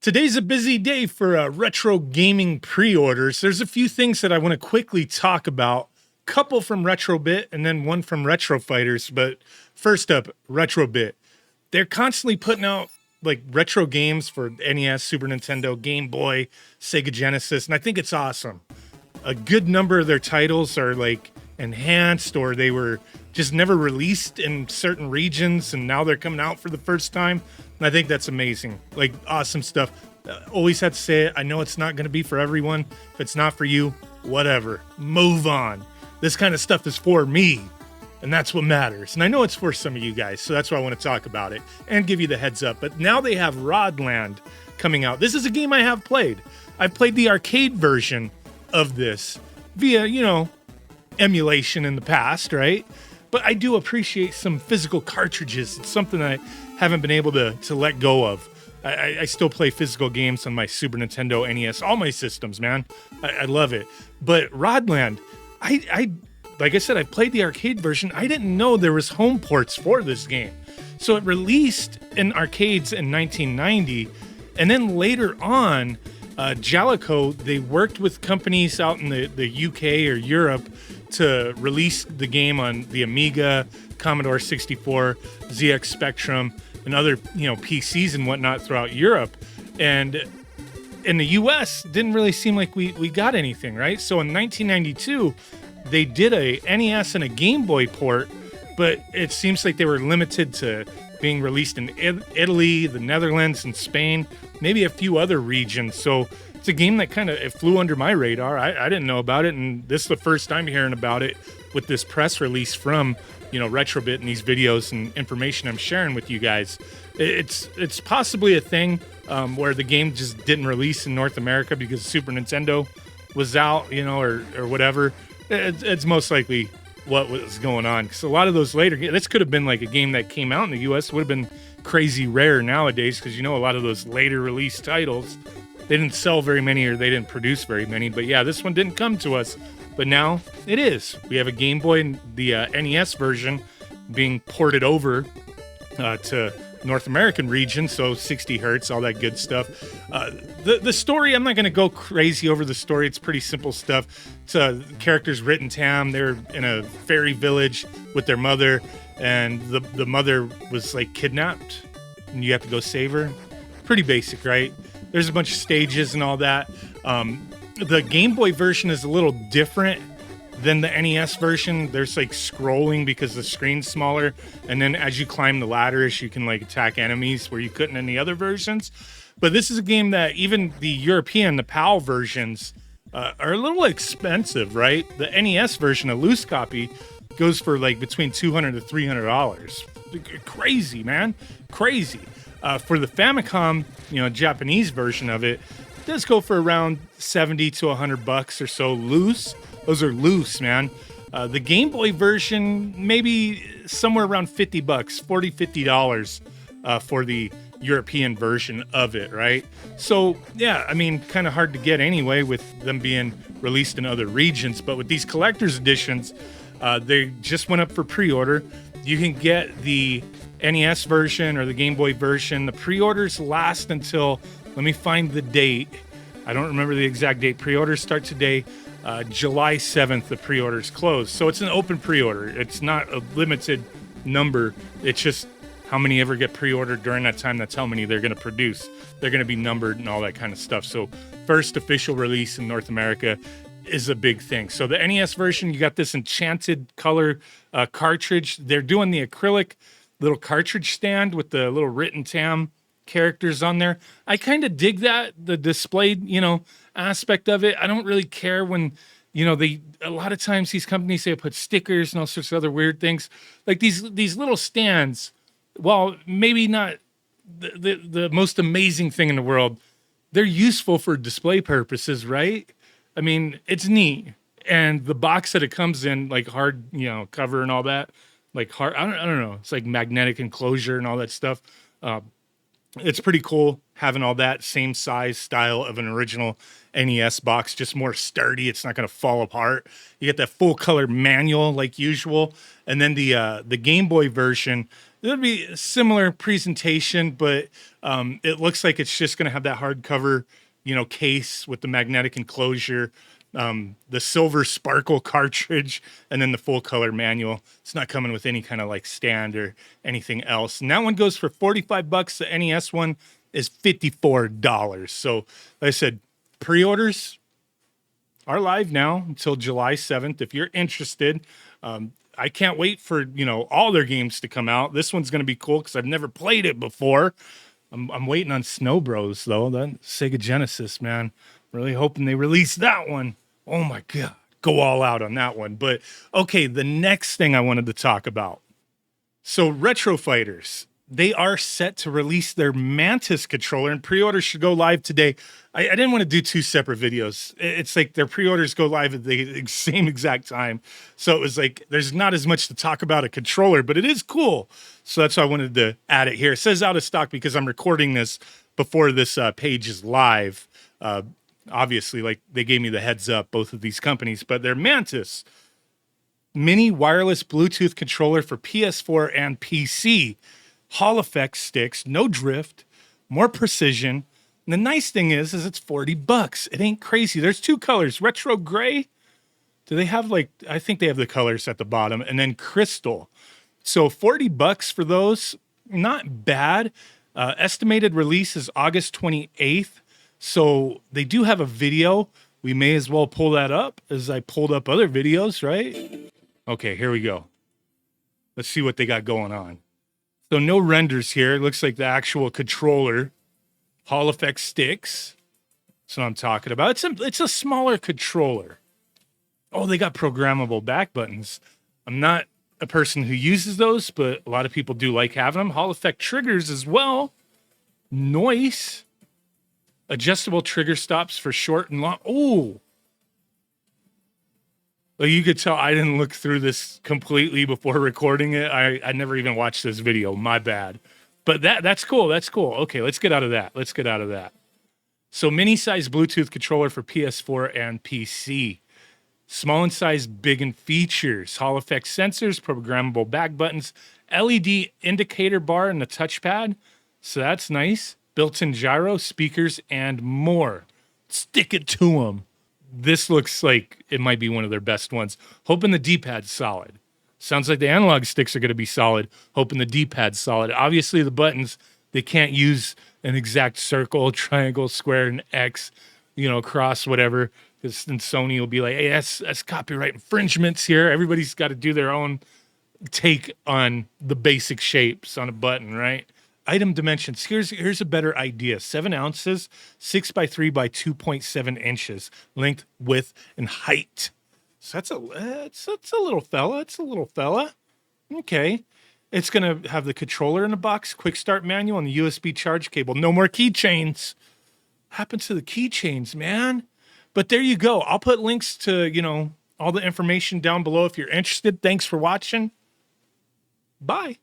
Today's a busy day for retro gaming pre-orders. There's a few things that I want to quickly talk about. Couple from RetroBit and then one from Retro Fighters. But first up, RetroBit. They're constantly putting out like retro games for NES, Super Nintendo, Game Boy, Sega Genesis, and I think it's awesome. A good number of their titles are like enhanced or they were just never released in certain regions and now they're coming out for the first time. And I think that's amazing. Like awesome stuff. Always have to say it. I know it's not going to be for everyone. If it's not for you, whatever. Move on. This kind of stuff is for me. And that's what matters. And I know it's for some of you guys. So that's why I want to talk about it and give you the heads up. But now they have Rodland coming out. This is a game I have played. I've played the arcade version of this via, emulation in the past, right? But I do appreciate some physical cartridges. It's something I haven't been able to let go of. I still play physical games on my Super Nintendo, NES, all my systems, man. I love it. But Rodland, I like I said, I played the arcade version. I didn't know there was home ports for this game. So it released in arcades in 1990. And then later on, Jalico, they worked with companies out in the UK or Europe to release the game on the Amiga, Commodore 64, ZX Spectrum, and other PCs and whatnot throughout Europe. And in the US, didn't really seem like we got anything, right? So in 1992, they did a NES and a Game Boy port, but it seems like they were limited to being released in Italy, the Netherlands, and Spain, maybe a few other regions. So it's a game that it flew under my radar. I didn't know about it, and this is the first time hearing about it with this press release from RetroBit and these videos and information I'm sharing with you guys. It's possibly a thing where the game just didn't release in North America because Super Nintendo was out, or whatever. It's most likely what was going on, because a lot of those later, this could have been like a game that came out in the US, would have been crazy rare nowadays, because a lot of those later release titles, they didn't sell very many or they didn't produce very many. But yeah, this one didn't come to us, but now it is. We have a Game Boy and the NES version being ported over to North American region, so 60 hertz, all that good stuff. The story, I'm not going to go crazy over the story. It's pretty simple stuff. It's characters written Tam. They're in a fairy village with their mother, and the mother was like kidnapped, and you have to go save her. Pretty basic, right? There's a bunch of stages and all that. The Game Boy version is a little different than the NES version. There's like scrolling because the screen's smaller, and then as you climb the ladders, you can like attack enemies where you couldn't in the other versions. But this is a game that even the European, the PAL versions, are a little expensive, right? The NES version, a loose copy, goes for like between $200 to $300. Crazy, man, crazy. For the Famicom, Japanese version of it, does go for around $70 to $100 or so loose. Those are loose, man. The Game Boy version, maybe somewhere around $50, $50 for the European version of it, right? So, yeah, kind of hard to get anyway with them being released in other regions. But with these collector's editions, they just went up for pre-order. You can get the NES version or the Game Boy version. The pre-orders last until, let me find the date. I don't remember the exact date. Pre-orders start today. July 7th, the pre-orders close. So it's an open pre-order. It's not a limited number. It's just how many ever get pre-ordered during that time. That's how many they're going to produce. They're going to be numbered and all that kind of stuff. So first official release in North America is a big thing. So the NES version, you got this enchanted color cartridge. They're doing the acrylic little cartridge stand with the little written Tam characters on there. I kind of dig that, the displayed, aspect of it. I don't really care when, a lot of times these companies, they put stickers and all sorts of other weird things. Like these little stands, well, maybe not the most amazing thing in the world, they're useful for display purposes, right? It's neat. And the box that it comes in, like hard, cover and all that, like hard, I don't know. It's like magnetic enclosure and all that stuff. It's pretty cool having all that same size style of an original NES box, just more sturdy. It's not going to fall apart. You get that full color manual like usual. And then the Game Boy version It'll be a similar presentation, but it looks like it's just going to have that hardcover, case with the magnetic enclosure, the silver sparkle cartridge, and then the full color manual. It's not coming with any kind of like stand or anything else. And that one goes for $45. The NES one is $54. So, like I said, pre-orders are live now until July 7th. If you're interested, I can't wait for, all their games to come out. This one's going to be cool because I've never played it before. I'm waiting on Snow Bros, though. That Sega Genesis, man. Really hoping they release that one. Oh, my God. Go all out on that one. But, okay, the next thing I wanted to talk about. So, Retro Fighters, they are set to release their Mantis controller, and pre-orders should go live today. I didn't want to do two separate videos. It's like their pre-orders go live at the same exact time. So it was like, there's not as much to talk about a controller, but it is cool. So that's why I wanted to add it here. It says out of stock because I'm recording this before this page is live. Obviously, like they gave me the heads up, both of these companies, but they're Mantis mini wireless Bluetooth controller for PS4 and PC. Hall effect sticks, no drift, more precision. And the nice thing is it's $40. It ain't crazy. There's two colors, retro gray. Do they have I think they have the colors at the bottom, and then crystal. So $40 for those, not bad. Estimated release is August 28th. So they do have a video. We may as well pull that up as I pulled up other videos, right? Okay, here we go. Let's see what they got going on. So no renders here. It looks like the actual controller. Hall effect sticks. That's what I'm talking about. It's a smaller controller. Oh, they got programmable back buttons. I'm not a person who uses those, but a lot of people do like having them. Hall effect triggers as well. Noise. Adjustable trigger stops for short and long. Oh. Well, you could tell I didn't look through this completely before recording it. I never even watched this video. My bad. But that's cool. That's cool. Okay, let's get out of that. So mini-size Bluetooth controller for PS4 and PC. Small in size, big in features. Hall effect sensors, programmable back buttons, LED indicator bar and the touchpad. So that's nice. Built-in gyro, speakers, and more. Stick it to them. This looks like it might be one of their best ones. Hoping the D-pad's solid. Sounds like the analog sticks are going to be solid. Hoping the D-pad's solid. Obviously, the buttons, they can't use an exact circle, triangle, square, and X, cross, whatever. Because then Sony will be like, hey, that's copyright infringements here. Everybody's got to do their own take on the basic shapes on a button, right? Item dimensions. Here's a better idea. 7 ounces, 6 by 3 by 2.7 inches. Length, width, and height. So that's a little fella. It's a little fella. Okay. It's going to have the controller in the box, quick start manual, and the USB charge cable. No more keychains. Happened to the keychains, man. But there you go. I'll put links to, all the information down below if you're interested. Thanks for watching. Bye.